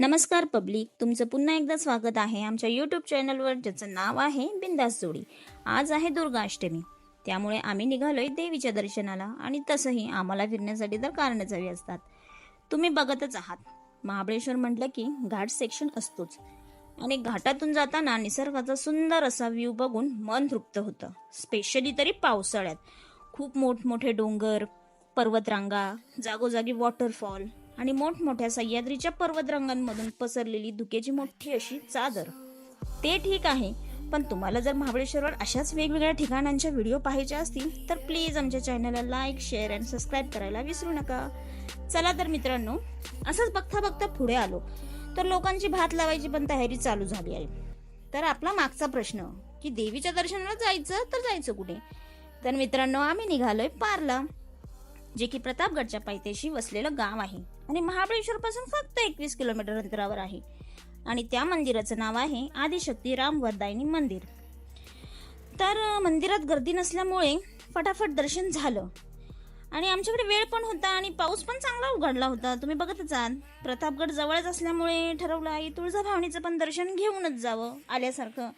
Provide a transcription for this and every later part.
नमस्कार पब्लिक, तुमचं पुन्हा एकदा स्वागत आहे आमच्या यूट्यूब चॅनलवर, ज्याचं नाव आहे बिंदास जोडी. आज आहे दुर्गाष्टमी, त्यामुळे आम्ही निघालोय देवीच्या दर्शनाला. आणि तसंही आम्हाला फिरण्यासाठी तर कारणच हवी असतात. तुम्ही बघतच आहात, महाबळेश्वर म्हटलं की घाट सेक्शन असतोच. आणि घाटातून जाताना निसर्गाचा सुंदर असा व्ह्यू बघून मन तृप्त होतं. स्पेशली तरी पावसाळ्यात खूप मोठमोठे डोंगर, पर्वतरांगा, जागोजागी वॉटरफॉल आणि मोठमोठ्या सह्याद्रीच्या पर्वतरांगांमधून पसरलेली धुक्याची मोठी अशी चादर. ते ठीक आहे, पण तुम्हाला जर महाबळेश्वरवर अशाच वेगवेगळ्या ठिकाणांच्या व्हिडिओ पाहायचे असतील तर प्लीज आमच्या चॅनलला लाईक, शेअर आणि सबस्क्राईब करायला विसरू नका. चला तर मित्रांनो, असंच बघता बघता पुढे आलो तर लोकांची भात लावायची पण तयारी चालू झाली आहे. तर आपला मागचा प्रश्न की देवीच्या दर्शनाला जायचं तर जायचं कुठे? तर मित्रांनो, आम्ही निघालोय पारला, जे की प्रतापगडच्या पायथ्याशी वसलेलं गाव आहे आणि महाबळेश्वर पासून फक्त 21 किलोमीटर अंतरावर आहे. आणि त्या मंदिराचं नाव आहे आदिशक्ती रामवरदायिनी मंदिर. तर मंदिरात गर्दी नसल्यामुळे फटाफट दर्शन झालं आणि आमच्याकडे वेळ पण होता आणि पाऊस पण चांगला उघडला होता. तुम्ही बघतच आहात. प्रतापगड जवळच असल्यामुळे ठरवलं आई तुळजाभवानीचं पण दर्शन घेऊनच जावं आल्यासारखं.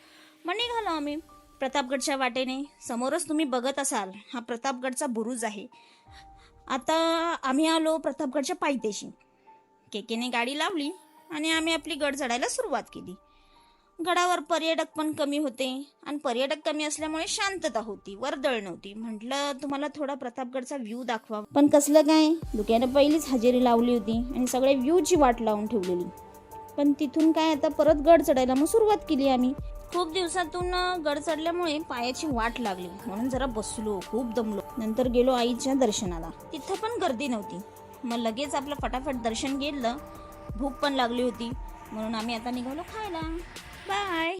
मग निघालो आम्ही प्रतापगडच्या वाटेने. समोरच तुम्ही बघत असाल, हा प्रतापगडचा बुरुज आहे. आता आम्ही आलो प्रतापगडच्या पायथ्याशी. केकेने गाडी लावली आणि आम्ही आपली गड चढायला सुरुवात केली. गडावर पर्यटक पण कमी होते आणि पर्यटक कमी असल्यामुळे शांतता होती, वर्दळ नव्हती. म्हटलं तुम्हाला थोडा प्रतापगडचा व्ह्यू दाखवा, पण कसलं काय, दुक्यानं पहिलीच हजेरी लावली होती आणि सगळे व्ह्यूची वाट लावून ठेवलेली. पण तिथून काय, आता परत गड चढायला मग सुरुवात केली आम्ही. खूप दिवसातून गड चढल्यामुळे पायाची वाट लागली म्हणून जरा बसलो, खूप दमलो. नंतर गेलो आईच्या दर्शनाला. तिथं पण गर्दी नव्हती. मग लगेच आपलं फटाफट दर्शन घेतलं. भूक पण लागली होती म्हणून आम्ही आता निघालो खायला. बाय.